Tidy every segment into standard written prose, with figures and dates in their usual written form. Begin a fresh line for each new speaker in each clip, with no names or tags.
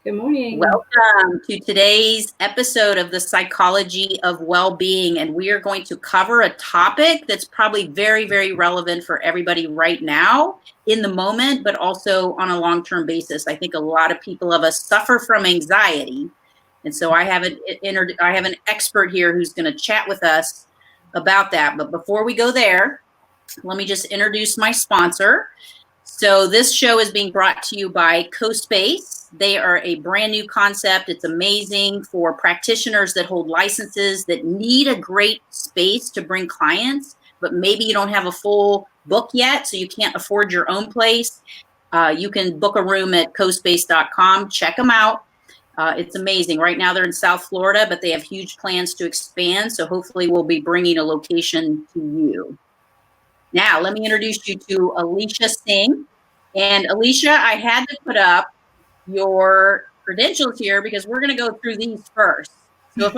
Good morning.
Welcome to today's episode of the Psychology of Wellbeing, and we are going to cover a topic that's probably very, very relevant for everybody right now in the moment, but also on a long-term basis. I think a lot of people of us suffer from anxiety, and so I have an expert here who's going to chat with us about that. But before we go there, let me just introduce my sponsor. So this show is being brought to you by KhoSpace. They are a brand new concept. It's amazing for practitioners that hold licenses that need a great space to bring clients, but maybe you don't have a full book yet, so you can't afford your own place. You can book a room at KhoSpace.com. Check them out. It's amazing. Right now they're in South Florida, but they have huge plans to expand, so hopefully we'll be bringing a location to you. Now, let me introduce you to Alisha Singh. And Alisha, I had to put up your credentials here because we're going to go through these first. So if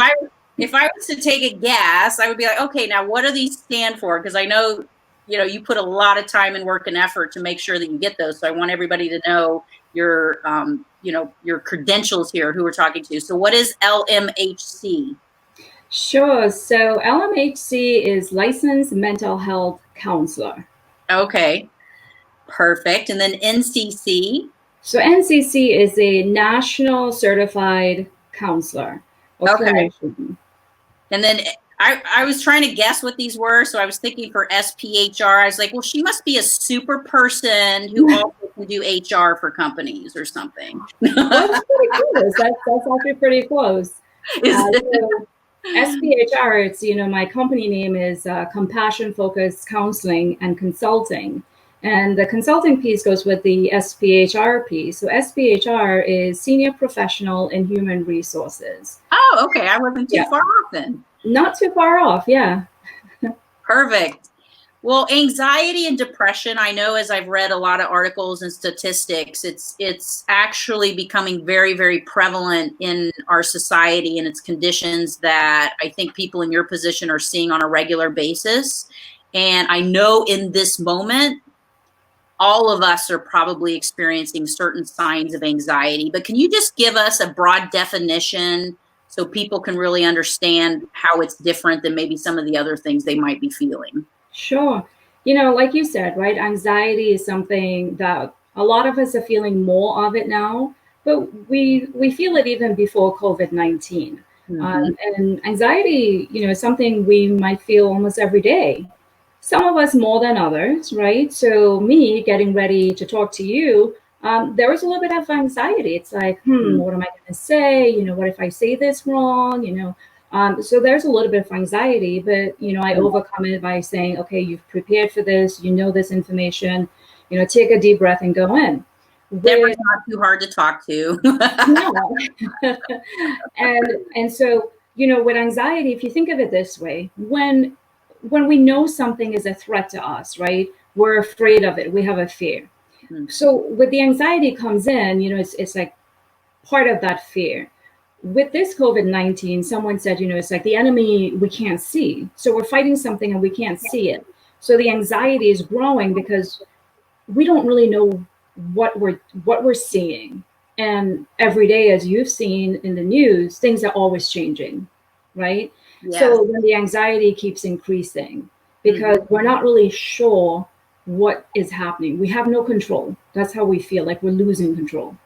I was to take a guess, I would be like, okay, now what do these stand for? Because I know, you put a lot of time and work and effort to make sure that you get those. So I want everybody to know your credentials here, who we're talking to. So what is LMHC?
Sure. So LMHC is Licensed Mental Health Counselor.
Okay, perfect. And then NCC?
So NCC is a National Certified Counselor.
Okay. And then I was trying to guess what these were. So I was thinking for SPHR, I was like, well, she must be a super person who also can do HR for companies or something.
That's pretty close. That's actually pretty close. So SPHR, it's, my company name is Compassion Focused Counseling and Consulting. And the consulting piece goes with the SPHR piece. So SPHR is Senior Professional in Human Resources.
Oh, okay. I wasn't too far off then.
Not too far off, yeah.
Perfect. Well, anxiety and depression, I know as I've read a lot of articles and statistics, it's actually becoming very, very prevalent in our society, and it's conditions that I think people in your position are seeing on a regular basis. And I know in this moment, all of us are probably experiencing certain signs of anxiety, but can you just give us a broad definition so people can really understand how it's different than maybe some of the other things they might be feeling?
Sure. Like you said, right, anxiety is something that a lot of us are feeling more of it now, but we feel it even before COVID-19.
Mm-hmm.
And anxiety, is something we might feel almost every day. Some of us more than others, right? So me getting ready to talk to you, there was a little bit of anxiety. It's like, what am I going to say? What if I say this wrong? So there's a little bit of anxiety, but, I overcome it by saying, okay, you've prepared for this, this information, take a deep breath and go in.
Deborah's not too hard to talk to.
No. And so, with anxiety, if you think of it this way, when we know something is a threat to us, right, we're afraid of it. We have a fear. Mm-hmm. So with the anxiety comes in, it's like part of that fear. With this COVID-19, someone said, it's like the enemy we can't see. So we're fighting something and we can't see it. So the anxiety is growing because we don't really know what we're seeing. And every day, as you've seen in the news, things are always changing, right? Yes. So when the anxiety keeps increasing, because we're not really sure what is happening. We have no control. That's how we feel, like we're losing control.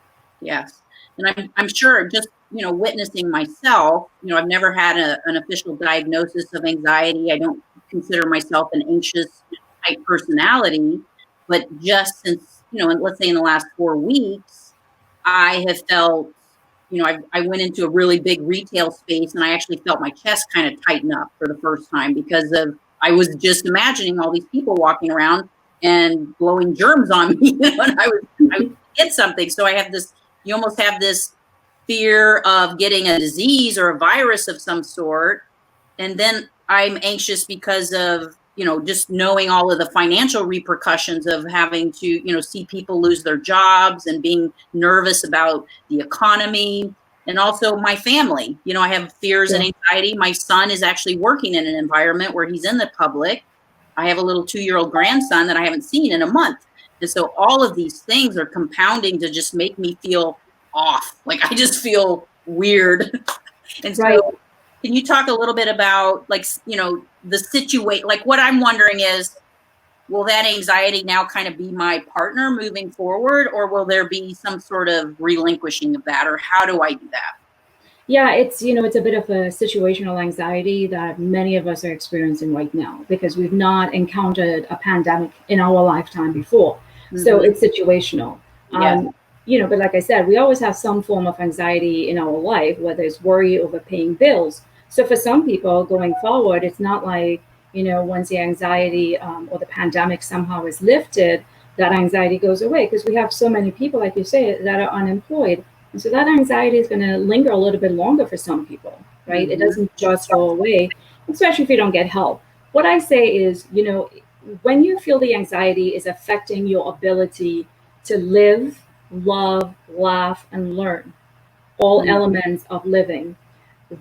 Yes. And I'm sure just, witnessing myself, I've never had an official diagnosis of anxiety. I don't consider myself an anxious type personality, but just since, let's say in the last 4 weeks, I have felt, I went into a really big retail space and I actually felt my chest kind of tighten up for the first time because I was just imagining all these people walking around and blowing germs on me, and I would get something. So I have this, you almost have this fear of getting a disease or a virus of some sort. And then I'm anxious because of, just knowing all of the financial repercussions of having to, see people lose their jobs and being nervous about the economy and also my family. I have fears and anxiety. My son is actually working in an environment where he's in the public. I have a little 2-year-old grandson that I haven't seen in a month. And so all of these things are compounding to just make me feel off. Like I just feel weird. And
Right.
so can you talk a little bit about like, you know, the situation, like what I'm wondering is, will that anxiety now kind of be my partner moving forward, or will there be some sort of relinquishing of that, or how do I do that?
Yeah, it's, you know, it's a bit of a situational anxiety that many of us are experiencing right now because we've not encountered a pandemic in our lifetime before. So it's situational.
Yes.
You know, but like I said, we always have some form of anxiety in our life, whether it's worry over paying bills. So for some people going forward, it's not like, you know, once the anxiety or the pandemic somehow is lifted, that anxiety goes away because we have so many people, like you say, that are unemployed. And so that anxiety is going to linger a little bit longer for some people, right? It doesn't just go away, especially if you don't get help. What I say is, you know, when you feel the anxiety is affecting your ability to live, love, laugh, and learn, all elements of living,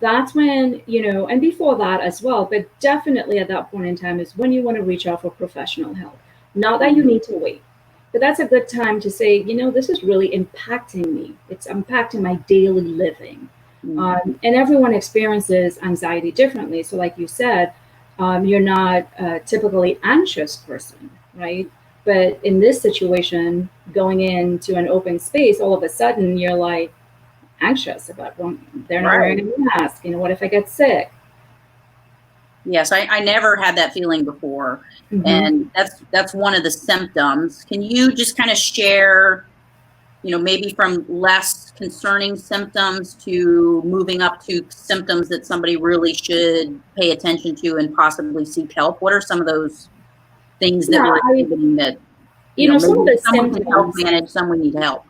that's when, you know, and before that as well, but definitely at that point in time is when you want to reach out for professional help. Not that you need to wait, but that's a good time to say, you know, this is really impacting me. It's impacting my daily living. And everyone experiences anxiety differently. So like you said, you're not a typically anxious person, right? But in this situation, going into an open space, all of a sudden you're like anxious about, well, they're not wearing a mask. You know, what if I get sick?
Yes, I never had that feeling before. And that's one of the symptoms. Can you just kind of share, you know, maybe from less concerning symptoms to moving up to symptoms that somebody really should pay attention to and possibly seek help? What are some of those things that we're exhibiting that,
you know, some of the
someone can help
symptoms,
manage, someone need help?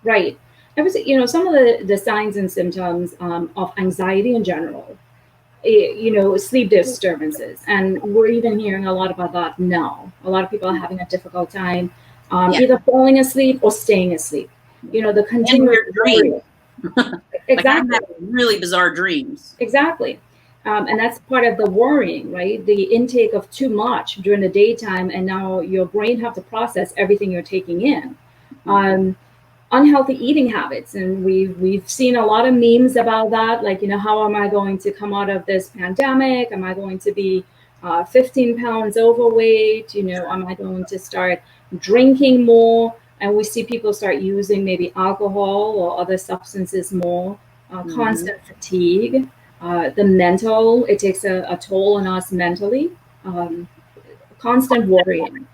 right? I was, you know, some of the signs and symptoms of anxiety in general, you know, sleep disturbances. And we're even hearing a lot about that now. A lot of people are having a difficult time either falling asleep or staying asleep. You know, the continuous
dreams.
Exactly.
Like I'm having really bizarre dreams.
Exactly. And that's part of the worrying, right? The intake of too much during the daytime, and now your brain have to process everything you're taking in. Unhealthy eating habits, and we've seen a lot of memes about that. Like, you know, how am I going to come out of this pandemic? Am I going to be 15 pounds overweight? You know, am I going to start drinking more? And we see people start using maybe alcohol or other substances more. Constant fatigue, the mental, it takes a toll on us mentally. Constant worrying,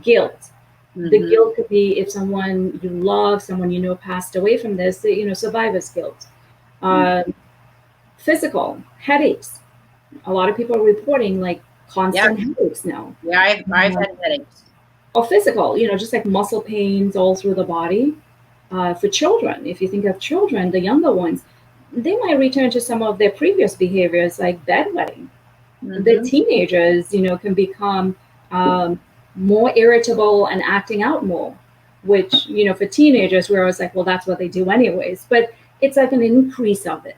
guilt. The guilt could be if someone you love, someone you know passed away from this, you know, survivor's guilt. Physical, headaches. A lot of people are reporting like constant headaches now.
Yeah, I've had headaches.
Or physical, you know, just like muscle pains all through the body. For children, if you think of children, the younger ones, they might return to some of their previous behaviors like bedwetting. The teenagers, you know, can become more irritable and acting out more, which, you know, for teenagers, we're always like, well, that's what they do anyways, but it's like an increase of it.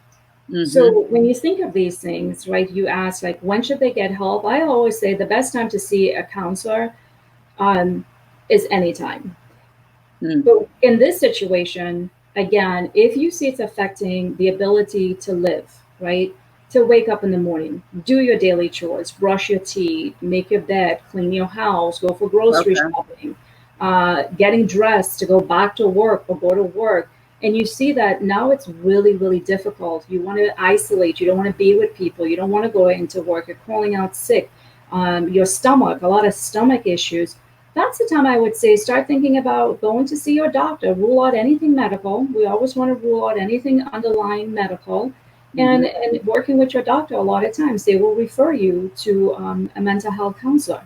So when you think of these things, right, you ask like, when should they get help? I always say the best time to see a counselor is anytime. But in this situation, again, if you see it's affecting the ability to live, right, to wake up in the morning, do your daily chores, brush your teeth, make your bed, clean your house, go for grocery shopping, getting dressed to go back to work or go to work, and you see that now it's really, really difficult. You want to isolate. You don't want to be with people. You don't want to go into work. You're calling out sick. Your stomach, a lot of stomach issues. That's the time I would say start thinking about going to see your doctor. Rule out anything medical. We always want to rule out anything underlying medical. And working with your doctor, a lot of times they will refer you to a mental health counselor.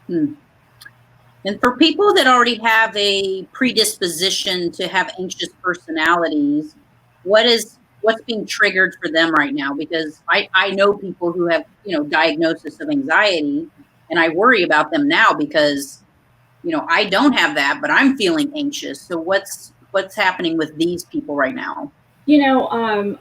And for people that already have a predisposition to have anxious personalities, what's being triggered for them right now? Because I know people who have, you know, diagnosis of anxiety, and I worry about them now because, you know, I don't have that, but I'm feeling anxious. So what's happening with these people right now?
You know,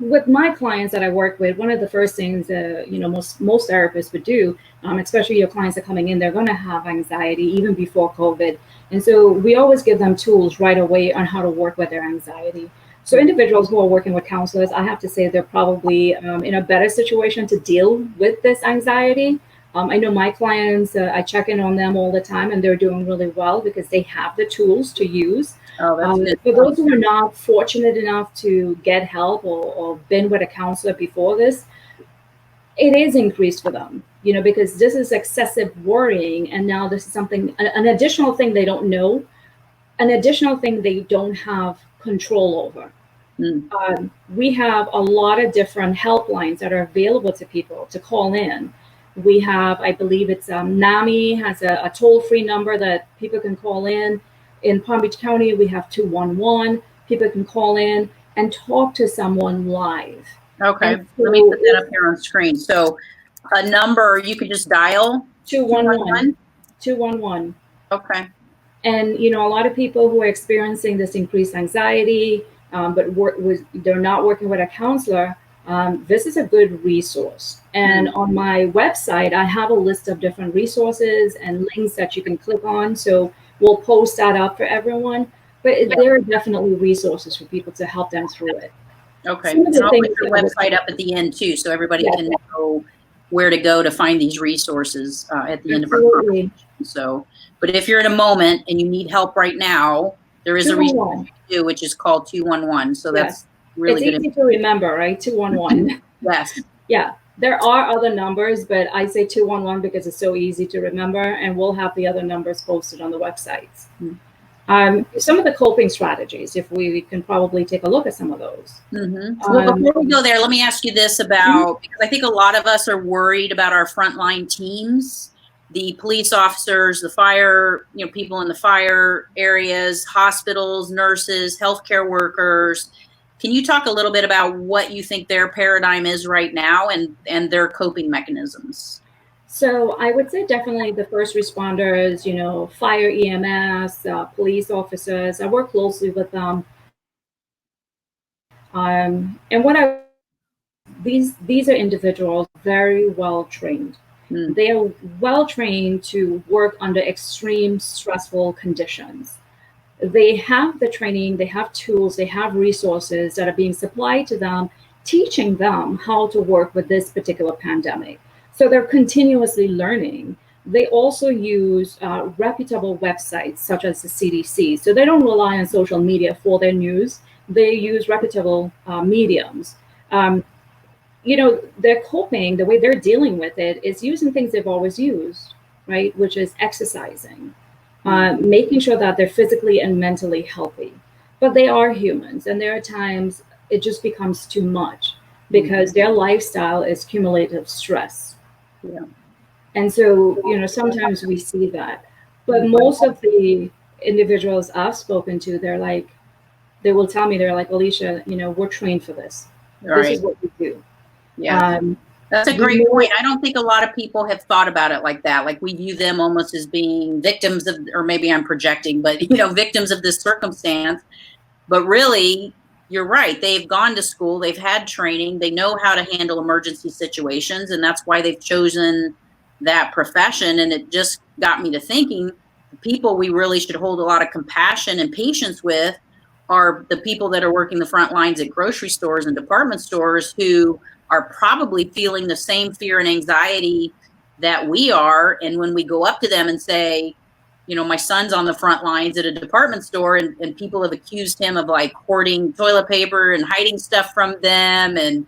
with my clients that I work with, one of the first things most therapists would do, especially your clients are coming in, they're going to have anxiety even before COVID, and so we always give them tools right away on how to work with their anxiety. So individuals who are working with counselors, I have to say they're probably in a better situation to deal with this anxiety. I know my clients, I check in on them all the time, and they're doing really well because they have the tools to use.
Oh, that's good.
For those who are not fortunate enough to get help or been with a counselor before this, it is increased for them, because this is excessive worrying. And now this is something, an additional thing they don't know, an additional thing they don't have control over. We have a lot of different helplines that are available to people to call in. We have, I believe it's NAMI has a toll-free number that people can call in. In Palm Beach County, we have 211. People can call in and talk to someone live.
Okay, so let me put that up here on screen. So a number you can just dial?
211. 211.
Okay.
And, a lot of people who are experiencing this increased anxiety, but they're not working with a counselor, this is a good resource. And on my website, I have a list of different resources and links that you can click on. So we'll post that up for everyone. But there are definitely resources for people to help them through it.
Okay. And I'll put your website up at the end too, so everybody can know where to go to find these resources at the end of our conversation. So, but if you're in a moment and you need help right now, there is a resource you can do, which is called 211. So that's really good.
It's easy to remember, right? 211.
Yes.
Yeah. There are other numbers, but I say 211 because it's so easy to remember, and we'll have the other numbers posted on the websites. Some of the coping strategies, if we can probably take a look at some of those.
Well, before we go there, let me ask you this about, because I think a lot of us are worried about our frontline teams, the police officers, the fire, people in the fire areas, hospitals, nurses, healthcare workers. Can you talk a little bit about what you think their paradigm is right now and their coping mechanisms?
So I would say definitely the first responders, fire, EMS, police officers. I work closely with them. And these are individuals very well trained. They are well trained to work under extreme stressful conditions. They have the training, they have tools, they have resources that are being supplied to them, teaching them how to work with this particular pandemic. So they're continuously learning. They also use reputable websites such as the CDC. So they don't rely on social media for their news. They use reputable mediums. They're coping, the way they're dealing with it is using things they've always used, right? Which is exercising, making sure that they're physically and mentally healthy. But they are humans, and there are times it just becomes too much because their lifestyle is cumulative stress. And so, sometimes we see that. But most of the individuals I've spoken to, they will tell me, they're like, Alisha, we're trained for this. This is what we do.
Yeah. That's a great point. I don't think a lot of people have thought about it like that. Like we view them almost as being victims of, or maybe I'm projecting, but victims of this circumstance. But really, you're right. They've gone to school. They've had training. They know how to handle emergency situations. And that's why they've chosen that profession. And it just got me to thinking, the people we really should hold a lot of compassion and patience with are the people that are working the front lines at grocery stores and department stores who are probably feeling the same fear and anxiety that we are. And when we go up to them and say, my son's on the front lines at a department store and people have accused him of like hoarding toilet paper and hiding stuff from them and,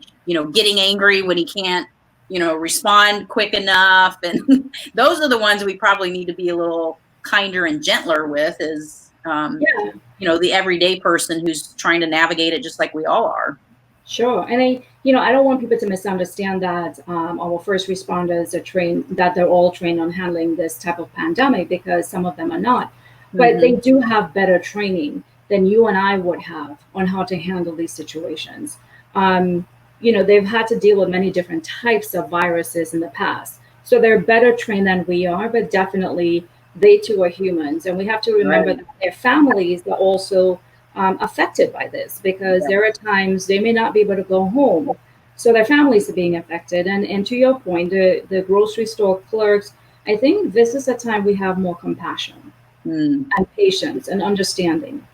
getting angry when he can't, respond quick enough. And those are the ones we probably need to be a little kinder and gentler with is, the everyday person who's trying to navigate it just like we all are.
Sure. And I don't want people to misunderstand that our first responders are trained, that they're all trained on handling this type of pandemic, because some of them are not. But they do have better training than you and I would have on how to handle these situations. They've had to deal with many different types of viruses in the past. So they're better trained than we are, but definitely they too are humans. And we have to remember that their families are also affected by this, because there are times they may not be able to go home. So their families are being affected. And to your point, the grocery store clerks, I think this is a time we have more compassion and patience and understanding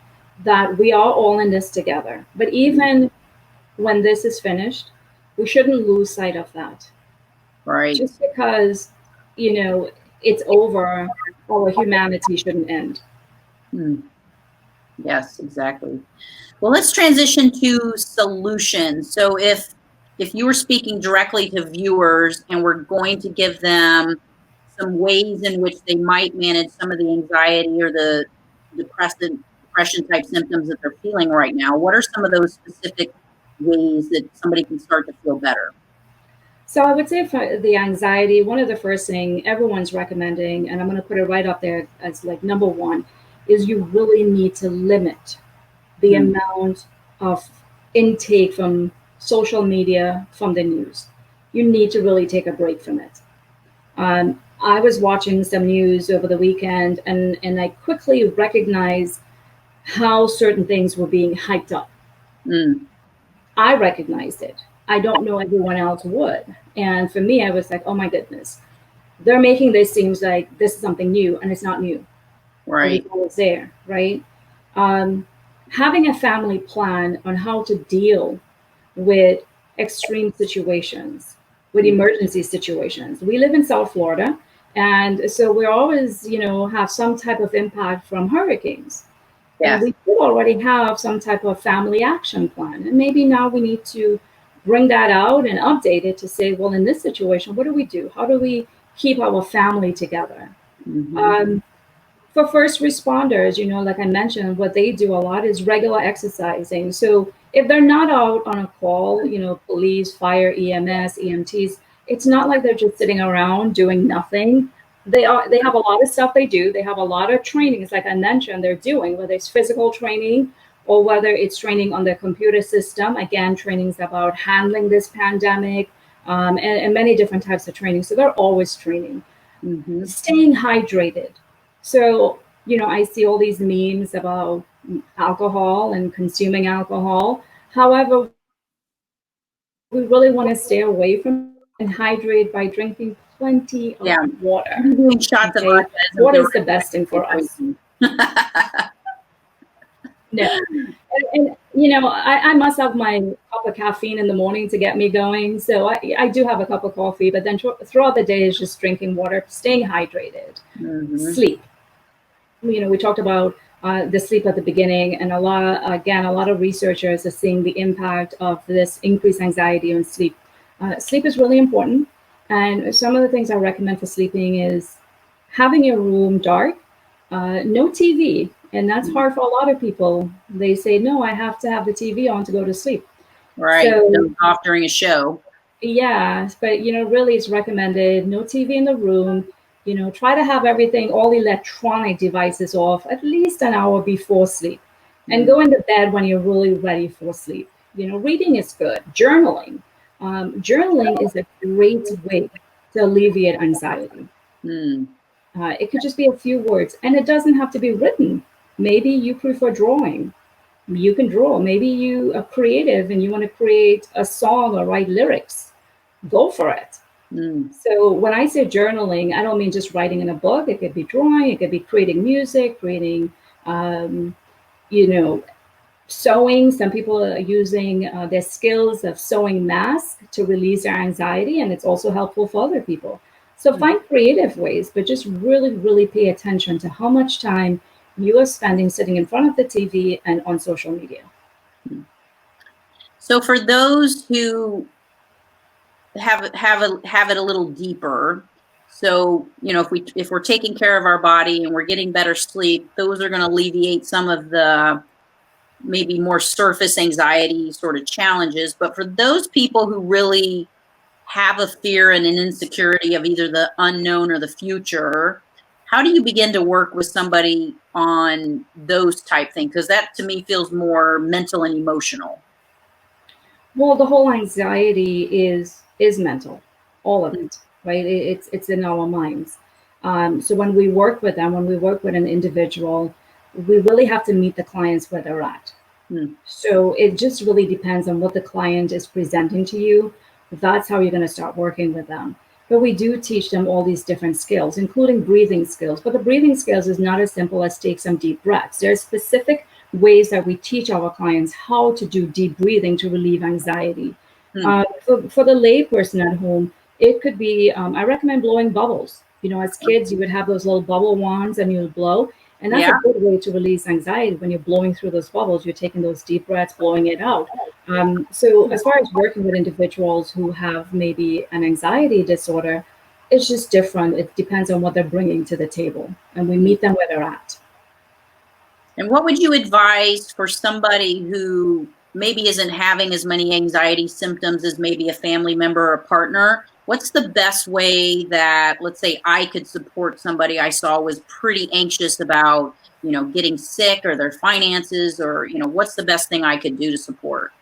that we are all in this together. But even when this is finished, we shouldn't lose sight of that.
Right.
Just because, it's over, our humanity shouldn't end.
Yes, exactly. Well, let's transition to solutions. So if you were speaking directly to viewers and we're going to give them some ways in which they might manage some of the anxiety or the depression type symptoms that they're feeling right now, what are some of those specific ways that somebody can start to feel better?
So I would say for the anxiety, one of the first thing everyone's recommending, and I'm going to put it right up there as like number one, is you really need to limit the amount of intake from social media, from the news. You need to really take a break from it. I was watching some news over the weekend, and I quickly recognized how certain things were being hyped up. I recognized it. I don't know everyone else would. And for me, I was like, oh my goodness, they're making this seems like this is something new, and it's not new.
Right.
It was always there, right? Having a family plan on how to deal with extreme situations, with emergency situations. We live in South Florida, and so we always, have some type of impact from hurricanes.
Yes.
And we should already have some type of family action plan. And maybe now we need to bring that out and update it to say, well, in this situation, what do we do? How do we keep our family together? For first responders, like I mentioned, what they do a lot is regular exercising. So if they're not out on a call, police, fire, EMS, EMTs, it's not like they're just sitting around doing nothing. They have a lot of stuff they do. They have a lot of trainings, like I mentioned, they're doing, whether it's physical training or whether it's training on their computer system. Again, trainings about handling this pandemic, and many different types of training. So they're always training. Staying hydrated. So, I see all these memes about alcohol and consuming alcohol. However, we really want to stay away from and hydrate by drinking plenty of water.
Shots of
water is the best thing for us. No. And I must have my cup of caffeine in the morning to get me going. So I do have a cup of coffee, but then throughout the day is just drinking water, staying hydrated. Sleep. We talked about the sleep at the beginning, and a lot of researchers are seeing the impact of this increased anxiety on sleep. Sleep is really important. And some of the things I recommend for sleeping is having your room dark, no TV. And that's hard for a lot of people. They say, no, I have to have the TV on to go to sleep.
Right. So, off during a show.
Yeah. But, really it's recommended no TV in the room. Try to have everything, all electronic devices off at least an hour before sleep. And go into bed when you're really ready for sleep. Reading is good. Journaling. Journaling is a great way to alleviate anxiety. It could just be a few words, and it doesn't have to be written. Maybe you prefer drawing. You can draw. Maybe you are creative and you want to create a song or write lyrics. Go for it. So when I say journaling, I don't mean just writing in a book. It could be drawing. It could be creating music, creating, sewing. Some people are using their skills of sewing masks to release their anxiety, and it's also helpful for other people. So find creative ways, but just really, really pay attention to how much time you are spending sitting in front of the TV and on social media.
So for those who have it a little deeper, so if we're taking care of our body and we're getting better sleep, those are going to alleviate some of the maybe more surface anxiety sort of challenges. But for those people who really have a fear and an insecurity of either the unknown or the future, how do you begin to work with somebody on those type things? Because that to me feels more mental and emotional.
Well, the whole anxiety is mental, all of it, right? It's in our minds. So when we work with them, when we work with an individual, we really have to meet the clients where they're at. So it just really depends on what the client is presenting to you. That's how you're going to start working with them. But we do teach them all these different skills, including breathing skills. But the breathing skills is not as simple as take some deep breaths. There's specific ways that we teach our clients how to do deep breathing to relieve anxiety. For the lay person at home, it could be, I recommend blowing bubbles. As kids, you would have those little bubble wands and you would blow. And that's a good way to release anxiety. When you're blowing through those bubbles, you're taking those deep breaths, blowing it out. So as far as working with individuals who have maybe an anxiety disorder, it's just different. It depends on what they're bringing to the table, and we meet them where they're at.
And what would you advise for somebody who maybe isn't having as many anxiety symptoms as maybe a family member or a partner? What's the best way that, let's say, I could support somebody I saw was pretty anxious about, getting sick or their finances, or, what's the best thing I could do to support?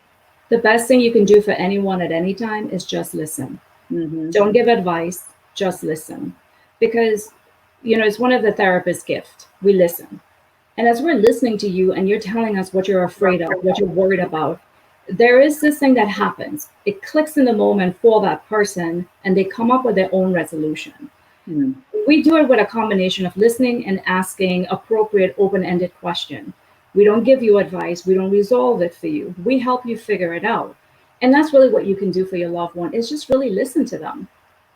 The best thing you can do for anyone at any time is just listen. Don't give advice, just listen. Because, it's one of the therapist's gifts. We listen. And as we're listening to you and you're telling us what you're afraid of, what you're worried about, there is this thing that happens. It clicks in the moment for that person and they come up with their own resolution. We do it with a combination of listening and asking appropriate open-ended questions. We don't give you advice. We don't resolve it for you. We help you figure it out. And that's really what you can do for your loved one, is just really listen to them.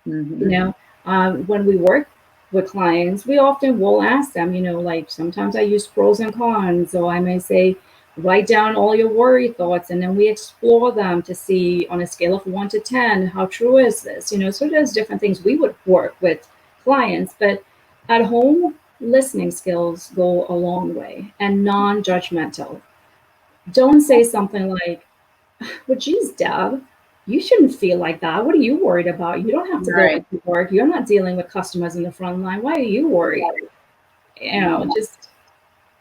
When we work with clients, we often will ask them, like sometimes I use pros and cons. So I may say, write down all your worry thoughts, and then we explore them to see on a scale of 1 to 10, how true is this? So there's different things we would work with clients, but at home, listening skills go a long way, and non-judgmental. Don't say something like, well, geez, Deb, you shouldn't feel like that. What are you worried about? You don't have to go to work. You're not dealing with customers in the front line. Why are you worried?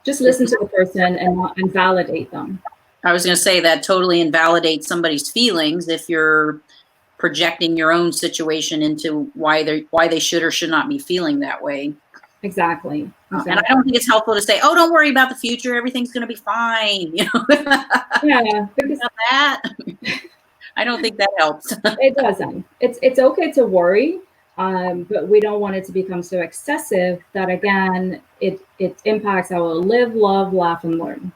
Just listen to the person and validate them.
I was going to say that totally invalidates somebody's feelings if you're projecting your own situation into why they should or should not be feeling that way.
Exactly.
And I don't think it's helpful to say, "Oh, don't worry about the future. Everything's going to be fine."
Yeah, because
about that. I don't think that helps.
It doesn't. It's okay to worry, but we don't want it to become so excessive that, again, it impacts our live, love, laugh, and learn.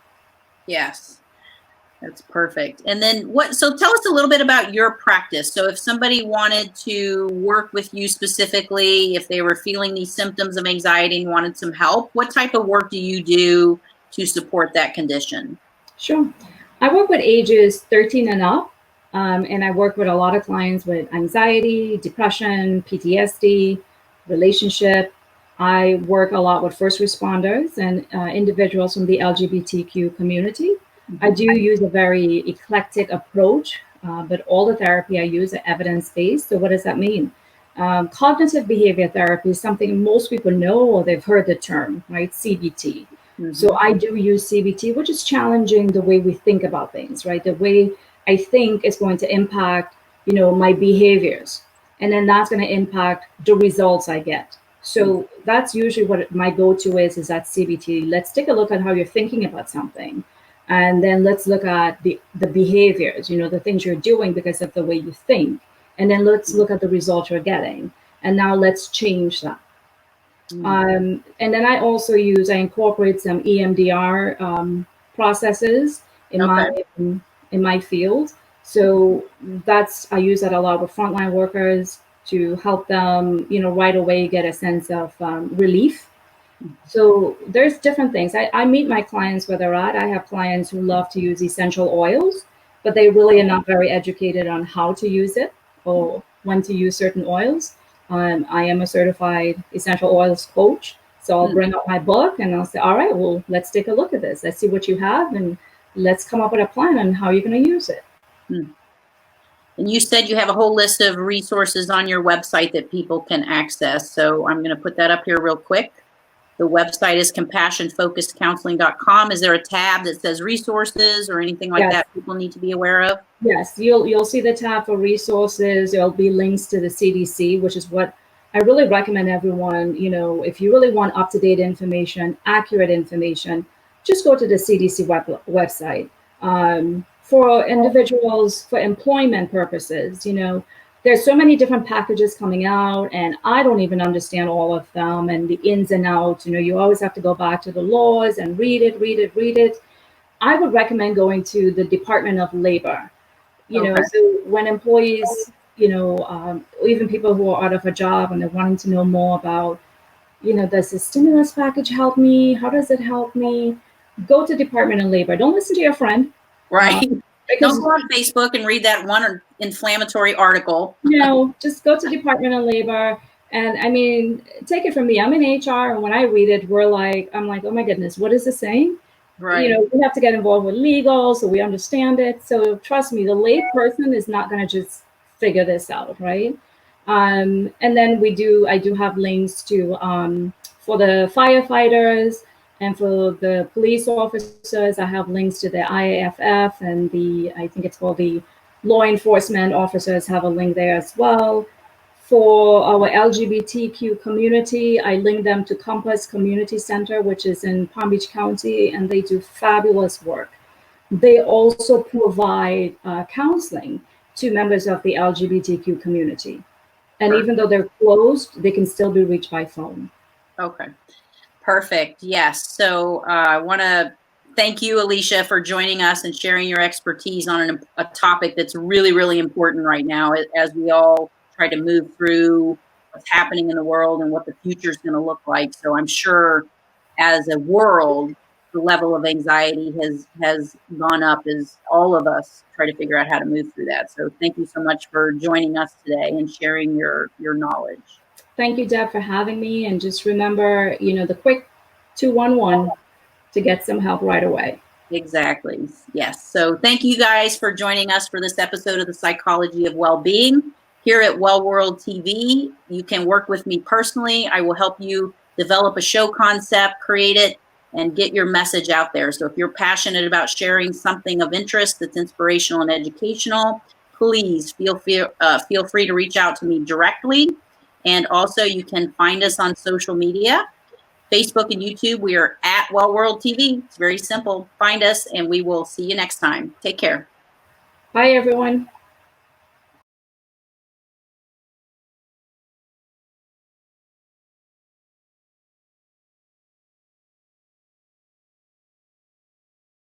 Yes, that's perfect. And then so tell us a little bit about your practice. So if somebody wanted to work with you specifically, if they were feeling these symptoms of anxiety and wanted some help, what type of work do you do to support that condition?
Sure. I work with ages 13 and up. And I work with a lot of clients with anxiety, depression, PTSD, relationship. I work a lot with first responders and individuals from the LGBTQ community. I do use a very eclectic approach, but all the therapy I use are evidence-based. So what does that mean? Cognitive behavior therapy is something most people know or they've heard the term, right? CBT. So I do use CBT, which is challenging the way we think about things, right? The way I think is going to impact, my behaviors. And then that's going to impact the results I get. So that's usually what my go-to is that CBT. Let's take a look at how you're thinking about something. And then let's look at the behaviors, the things you're doing because of the way you think. And then let's look at the results you're getting. And now let's change that. And then I also incorporate some EMDR processes in my field. So I use that a lot with frontline workers to help them, right away get a sense of relief. So there's different things. I meet my clients where they're at. I have clients who love to use essential oils, but they really are not very educated on how to use it or when to use certain oils. I am a certified essential oils coach. So I'll bring up my book and I'll say, all right, well, let's take a look at this. Let's see what you have and let's come up with a plan on how you're going to use it.
And you said you have a whole list of resources on your website that people can access. So I'm going to put that up here real quick. The website is compassionfocusedcounseling.com. Is there a tab that says resources or anything like that people need to be aware of?
Yes, you'll see the tab for resources. There'll be links to the CDC, which is what I really recommend everyone, if you really want up-to-date information, accurate information, just go to the CDC website. For individuals, for employment purposes, there's so many different packages coming out, and I don't even understand all of them and the ins and outs. You always have to go back to the laws and read it. I would recommend going to the Department of Labor. So when employees, even people who are out of a job and they're wanting to know more about, does the stimulus package help me? How does it help me? Go to Department of Labor. Don't listen to your friend.
Right. Don't go on Facebook and read that one inflammatory article.
Just go to Department of Labor. And I mean, take it from me. I'm in HR, and when I read it, I'm like, oh my goodness, what is it saying?
Right.
We have to get involved with legal so we understand it. So trust me, the lay person is not going to just figure this out, right? And then I do have links to for the firefighters and for the police officers. I have links to the IAFF and I think it's called the law enforcement officers have a link there as well. For our LGBTQ community, I link them to Compass Community Center, which is in Palm Beach County, and they do fabulous work. They also provide counseling to members of the LGBTQ community. And even though they're closed, they can still be reached by phone.
Okay, perfect. Yes. So I want to thank you, Alisha, for joining us and sharing your expertise on a topic that's really, really important right now as we all try to move through what's happening in the world and what the future is going to look like. So I'm sure as a world, the level of anxiety has gone up as all of us try to figure out how to move through that. So thank you so much for joining us today and sharing your knowledge.
Thank you, Deb, for having me. And just remember, the quick 211 to get some help right away.
Exactly. Yes. So thank you guys for joining us for this episode of the Psychology of Wellbeing. Here at Well World TV, you can work with me personally. I will help you develop a show concept, create it, and get your message out there. So if you're passionate about sharing something of interest that's inspirational and educational, please feel free to reach out to me directly. And also you can find us on social media, Facebook and YouTube. We are at Well World TV. It's very simple. Find us and we will see you next time. Take care.
Bye, everyone.